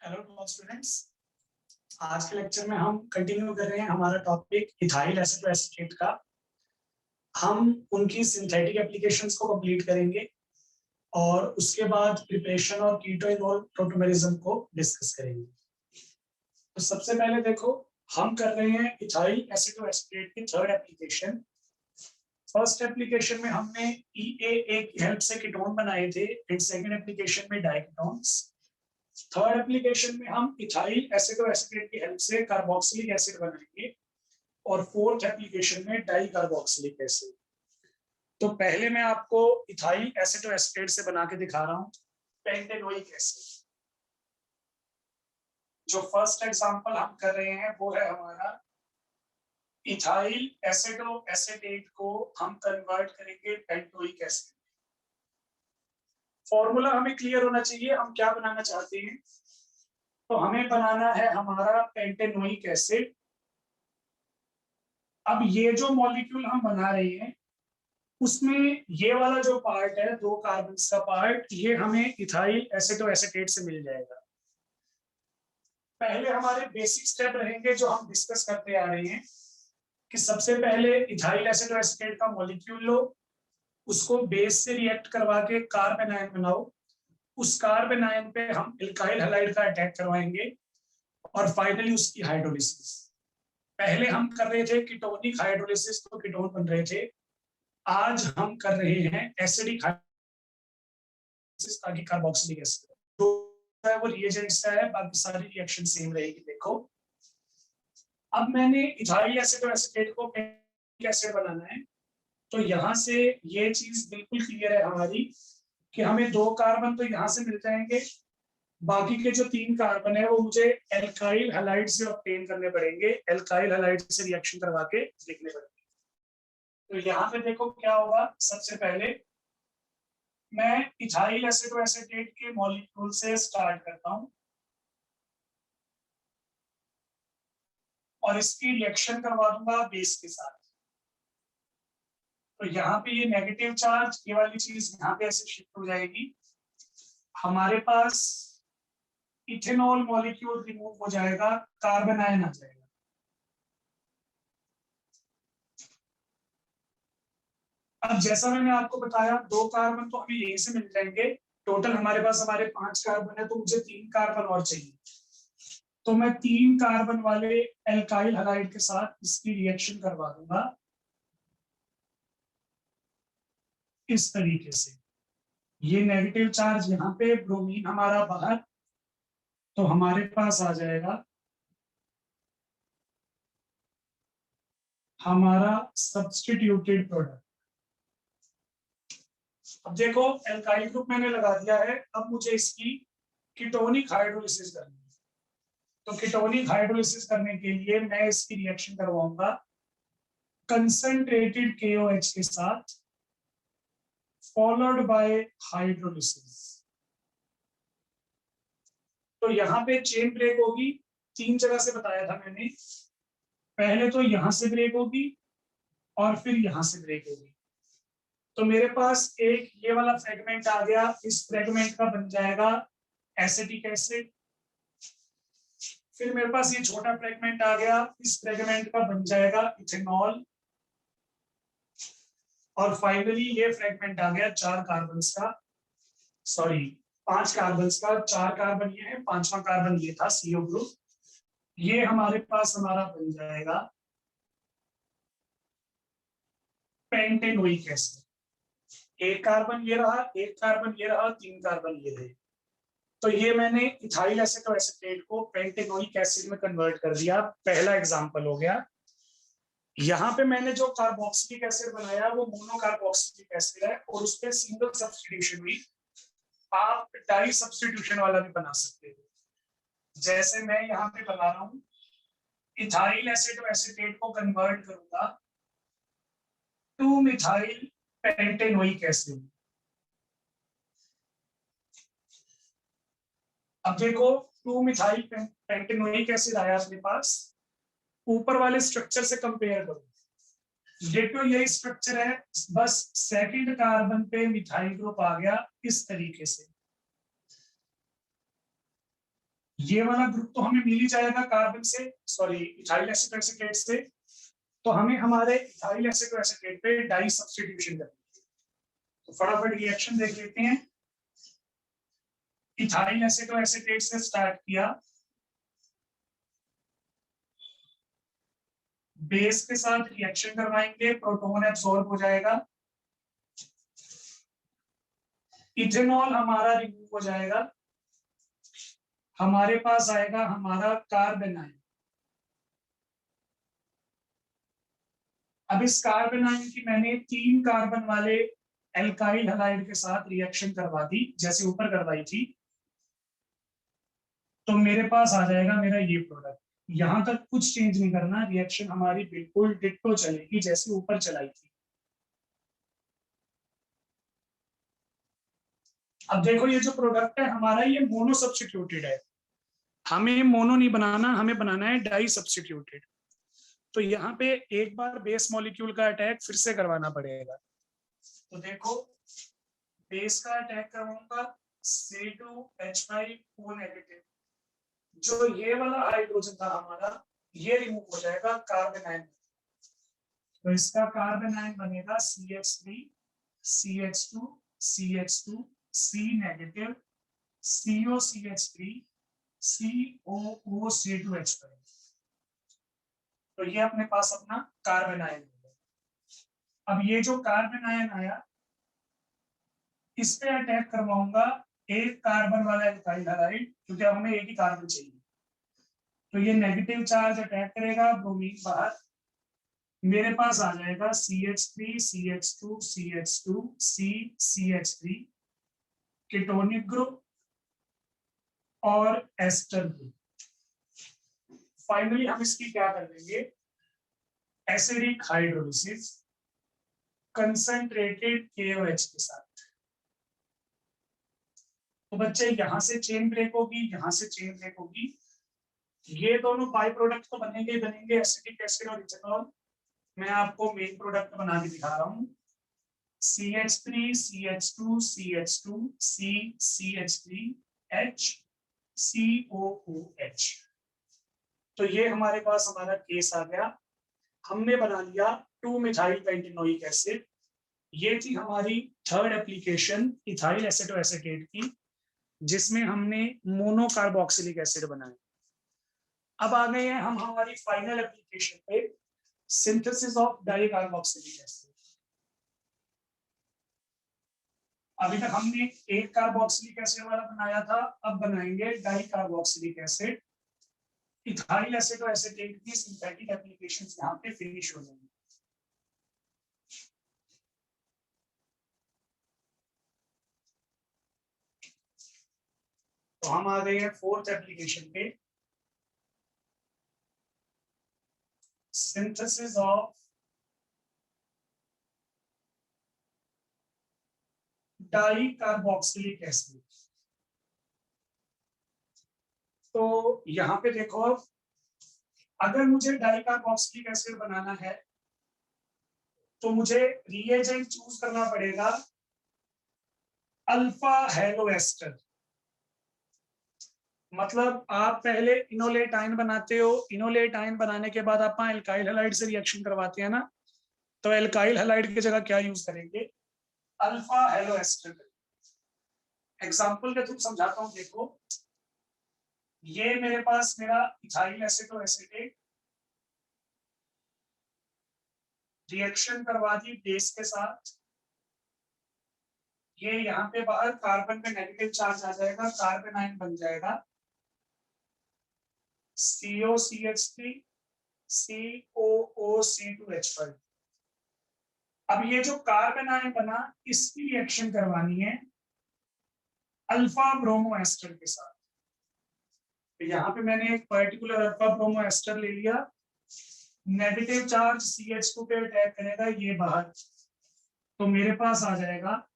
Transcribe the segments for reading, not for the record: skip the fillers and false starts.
Hello students, आज के lecture में हम कंटिन्यू कर रहे हैं हमारा टॉपिक इथाइल एसीटोएसीटेट का। हम उनकी सिंथेटिक एप्लीकेशंस को कंप्लीट करेंगे और उसके बाद प्रिपरेशन और कीटो इनोल प्रोटोमेरिज्म को डिस्कस करेंगे। तो सबसे पहले देखो, हम कर रहे हैं इथाइल एसीटोएसीटेट की थर्ड एप्लीकेशन। फर्स्ट एप्लीकेशन में हमने EAA की हेल्प से कीटोन बनाए थे एंड सेकंड एप्लीकेशन में डाइकीटोन्स। थर्ड एप्लीकेशन में हम इथाइल एसीटोएसीटेट की हेल्प से कार्बोक्सिलिक एसिड बनाएंगे और फोर्थ एप्लीकेशन में डाई कार्बोक्सिलिक एसिड। तो पहले मैं आपको इथाइल एसीटोएसीटेट से बना के दिखा रहा हूं पेंटेनोइक एसिड। जो फर्स्ट एग्जांपल हम कर रहे हैं वो है हमारा इथाइल एसीटोएसीटेट को हम कन्वर्ट करेंगे पेंटोइक एसिड। फॉर्मूला हमें क्लियर होना चाहिए, हम क्या बनाना चाहते हैं। तो हमें बनाना है हमारा पेंटेनोइक एसिड। अब ये जो मॉलिक्यूल हम बना रहे हैं उसमें ये वाला जो पार्ट है, 2 कार्बन का पार्ट, ये हमें इथाइल एसीटोएसीटेट से मिल जाएगा। पहले हमारे बेसिक स्टेप रहेंगे जो हम डिस्कस करते आ रहे हैं कि सबसे पहले इथाइल एसीटोएसीटेट का मॉलिक्यूल लो, उसको बेस से रिएक्ट करवा के कार्बन आयन बनाओ। उस कार्बन आयन पे हम एल्काइल हैलाइड का अटैक करवाएंगे और फाइनली उसकी हाइड्रोलिसिस। पहले हम कर रहे थे कीटोनिक हाइड्रोलिसिस, तो कीटोन बन रहे थे। आज हम कर रहे हैं एसिडिक हाइड्रोलिसिस ताकि कार्बोक्सिलिक एसिड जो है वो रिएजेंट्स का है, बाकी सारी रिएक्शन सेम रहेगी। देखो, अब मैंने इथाइल एसीटोएसीटेट को पेंटोइक एसिड बनाना है, तो यहाँ से ये चीज बिल्कुल क्लियर है हमारी कि हमें 2 कार्बन तो यहाँ से मिल जाएंगे, बाकी के जो 3 कार्बन है वो मुझे एल्काइल हैलाइड से ऑब्टेन करने पड़ेंगे, एल्काइल हैलाइड से रिएक्शन करवा के लिखने पड़ेंगे। तो यहाँ पे देखो क्या होगा। सबसे पहले मैं इथाइल एसीटोएसीटेट के मॉलिक्यूल से स्टार्ट करता हूँ और इसकी रिएक्शन करवा दूंगा बेस के साथ। तो यहाँ पे ये नेगेटिव चार्ज, ये वाली चीज यहाँ पे ऐसे शिफ्ट हो जाएगी। हमारे पास इथेनॉल मॉलिक्यूल रिमूव हो जाएगा, कार्बन आयन आ जाएगा। अब जैसा मैंने आपको बताया, 2 कार्बन तो हमें यहीं से मिल जाएंगे। टोटल हमारे पास 5 कार्बन है, तो मुझे 3 कार्बन और चाहिए। तो मैं 3 कार्बन वाले एल्काइल हैलाइड के साथ इसकी रिएक्शन करवा दूंगा इस तरीके से। ये नेगेटिव चार्ज यहाँ पे, ब्रोमीन हमारा बाहर, तो हमारे पास आ जाएगा हमारा सब्स्टिट्यूटेड प्रोडक्ट। अब देखो, एल्काइल ग्रुप मैंने लगा दिया है, अब मुझे इसकी कीटोनिक हाइड्रोलिसिस करनी है। तो कीटोनिक हाइड्रोलिसिस करने के लिए मैं इसकी रिएक्शन करवाऊंगा कंसंट्रेटेड KOH के साथ, फॉलोड बाय हाइड्रोलिसिस। तो यहाँ पे चेन ब्रेक होगी, 3 जगह से बताया था मैंने। पहले तो यहां से ब्रेक होगी और फिर यहां से ब्रेक होगी। तो मेरे पास एक ये वाला फ्रेगमेंट आ गया, इस फ्रेगमेंट का बन जाएगा एसिटिक एसिड। फिर मेरे पास ये छोटा फ्रेगमेंट आ गया, इस फ्रेगमेंट का बन जाएगा इथेनॉल। और फाइनली ये फ्रेगमेंट आ गया 4 कार्बन का, सॉरी 5 कार्बन का। 4 कार्बन ये है, 5वां कार्बन ये था, CO ग्रुप। ये हमारे पास हमारा बन जाएगा पेंटेनोइक एसिड। 1 कार्बन ये रहा, 1 कार्बन ये रहा, 3 कार्बन ये रहे। तो ये मैंने इथाइल एसीटोएसीटेट को पेंटेनोइक एसिड में कन्वर्ट कर दिया। पहला एग्जांपल हो गया। यहाँ पे मैंने जो कार्बोक्सिलिक एसिड बनाया वो मोनो कार्बोक्सिलिक एसिड है और उस पर सिंगल सब्स्टिट्यूशन हुई। आप डाई सब्स्टिट्यूशन वाला भी बना सकते हो, जैसे मैं यहाँ पे बना रहा हूँ। इथाइल एसीटोएसीटेट को कन्वर्ट करूंगा 2 मिथाइल पेंटेनोइक एसिड। अब देखो, 2 मिथाइल पेंटेनोइक एसिड आया अपने पास। ऊपर वाले स्ट्रक्चर से कंपेयर करो, देखो यही स्ट्रक्चर है, बस सेकंड कार्बन पे मिथाइल ग्रुप आ गया इस तरीके से। ये वाला ग्रुप तो हमें मिल ही जाएगा कार्बन से, सॉरी इथाइल एसिटोएसिटेट से, तो हमें हमारे इथाइल एसिटोएसिटेट पे डाई सब्स्टिट्यूशन करनी है। तो फटाफट रिएक्शन देख लेते हैं। इथाइल एसिटोएसिटेट से स्टार्ट किया, बेस के साथ रिएक्शन करवाएंगे, प्रोटॉन एब्सॉर्ब हो जाएगा, इथेनॉल हमारा रिमूव हो जाएगा, हमारे पास आएगा हमारा कार्बन आयन। अब इस कार्बन आयन की मैंने 3 कार्बन वाले एल्काइल हैलाइड के साथ रिएक्शन करवा दी, जैसे ऊपर करवाई थी, तो मेरे पास आ जाएगा मेरा ये प्रोडक्ट। यहां तक कुछ चेंज नहीं करना, रिएक्शन हमारी बिल्कुल डिट्टो चलेगी जैसे ऊपर चलाई थी। अब देखो ये जो प्रोडक्ट है हमारा, ये मोनो सब्स्टिट्यूटेड है, हमें मोनो नहीं बनाना, हमें बनाना है डाई सब्स्टिट्यूटेड। तो यहाँ पे एक बार बेस मॉलिक्यूल का अटैक फिर से करवाना पड़ेगा। तो देखो बेस का अटैक करवाऊंगा, C2H5O नेगेटिव, जो ये वाला हाइड्रोजन था हमारा, ये रिमूव हो जाएगा कार्बन आयन। तो इसका कार्बन आयन बनेगा CH3 CH2 CH2 C negative COCH3 COO2H5। तो ये अपने पास अपना कार्बन आयन है। अब ये जो कार्बन आयन आया, इस पे अटैक करवाऊंगा एक कार्बन वाला एल्काइल हैलाइड, क्योंकि अब हमें एक ही कार्बन चाहिए। तो ये नेगेटिव चार्ज अटैक करेगा, ब्रोमीन बाहर, मेरे पास आ जाएगा CH3 CH2 CH2 C CH3 ketonic group और एस्टर ग्रुप। फाइनली हम इसकी क्या कर देंगे, एसिडिक हाइड्रोलिसिस कंसंट्रेटेड KOH के साथ। तो बच्चे यहां से चेन ब्रेक होगी, यहां से चेन ब्रेक होगी, ये दोनों बाई प्रोडक्ट तो बनेंगे ही बनेंगे, एसिटिक एसिड और इथेनॉल। मैं आपको मेन प्रोडक्ट बना के दिखा रहा हूँ, CH3 CH2 CH2 C CH3 H COOH। तो ये हमारे पास हमारा केस आ गया, हमने बना लिया 2-मिथाइल पेंटेनोइक एसिड। ये थी हमारी थर्ड एप्लीकेशन इथाइल एसिटोएसिटेट की, जिसमें हमने मोनो कार्बोक्सिलिक एसिड बनाया। अब आ गए हैं हम हमारी फाइनल एप्लीकेशन पे, synthesis of di carboxylic acid. अभी तक हमने एक कार्बोक्सिलिक एसिड वाला बनाया था, अब बनाएंगे डाई कार्बोक्सिलिक एसिड। इथाइल एसिटोएसिटेट की सिंथेटिक एप्लीकेशंस यहाँ पे फिनिश हो जाएंगी। तो हम आ गए हैं फोर्थ एप्लीकेशन पे, synthesis of di carboxylic acid. तो यहाँ पे देखो, अगर मुझे डाई कार्बोक्सिलिक एसिड बनाना है तो मुझे रिएजेंट चूज करना पड़ेगा अल्फा हेलो एस्टर। मतलब आप पहले इनोलेट आयन बनाते हो, इनोलेट आयन बनाने के बाद आप एल्काइल हैलाइड से रिएक्शन करवाते हैं ना, तो एल्काइल हैलाइड की जगह क्या यूज करेंगे, अल्फा हेलो एस्टर। एग्जांपल के थ्रू समझाता हूं, देखो ये मेरे पास मेरा इथाइल एसिटोएसिटेट, रिएक्शन करवा दी बेस के साथ, ये यहाँ पे बाहर कार्बन पे नेगेटिव चार्ज आ जाएगा, कार्बन आयन बन जाएगा COCH3 COO2H5। अब ये जो कार्बन आयन बना, इसकी रिएक्शन करवानी है अल्फा ब्रोमो एस्टर के साथ। तो यहाँ पे मैंने एक पर्टिकुलर अल्फा ब्रोमो एस्टर ले लिया, नेगेटिव चार्ज CH2 पे अटैक करेगा, ये बाहर, तो मेरे पास आ जाएगा,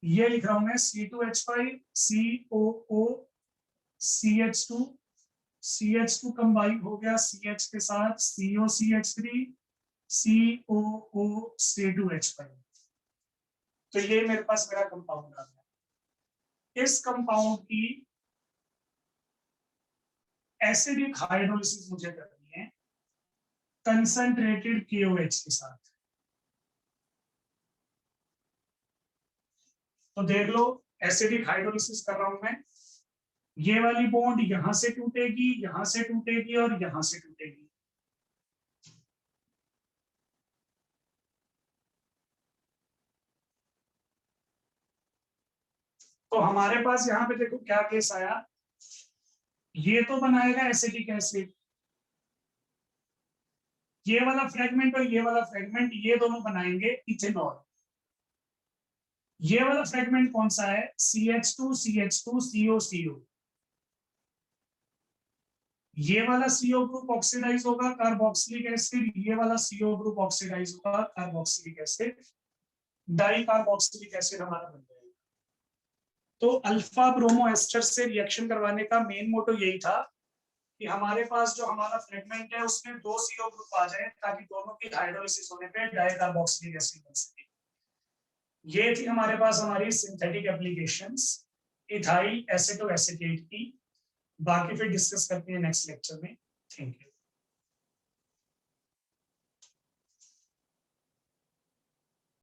ये लिख रहा हूं मैं C2H5 COO CH2 CH2 combine हो गया CH के साथ COCH3 COO2H5। तो ये मेरे पास मेरा कंपाउंड आ गया। इस कंपाउंड की एसिडिक हाइड्रोलिसिस मुझे करनी है कंसंट्रेटेड KOH के साथ। तो देख लो एसिडिक हाइड्रोलिसिस कर रहा हूं मैं, ये वाली बॉन्ड यहां से टूटेगी, यहां से टूटेगी और यहां से टूटेगी। तो हमारे पास यहाँ पे देखो क्या केस आया, ये तो बनाएगा एसिटिक एसिड, ये वाला फ्रेगमेंट और ये वाला फ्रेगमेंट ये दोनों बनाएंगे इथेनॉल। ये वाला फ्रेगमेंट कौन सा है, CH2 CH2 CO CO। ये वाला CO ग्रुप ऑक्सीडाइज होगा कार्बोक्सिलिक एसिड, ये वाला CO ग्रुप ऑक्सीडाइज होगा carboxylic acid, di carboxylic acid हमारा बन जाएगा। तो अल्फा ब्रोमो एस्टर से रिएक्शन करवाने का मेन मोटो यही था कि हमारे पास जो हमारा फ्रेगमेंट है उसमें 2 CO ग्रुप आ जाए ताकि दोनों की हाइड्रोलिसिस होने पे डाई कार्बोक्सिलिक एसिड बन सके। ये थी हमारे पास हमारी सिंथेटिक एप्लीकेशंस इथाइल एसिटोएसीटेट की। बाकी फिर डिस्कस करते हैं नेक्स्ट लेक्चर में। Thank you.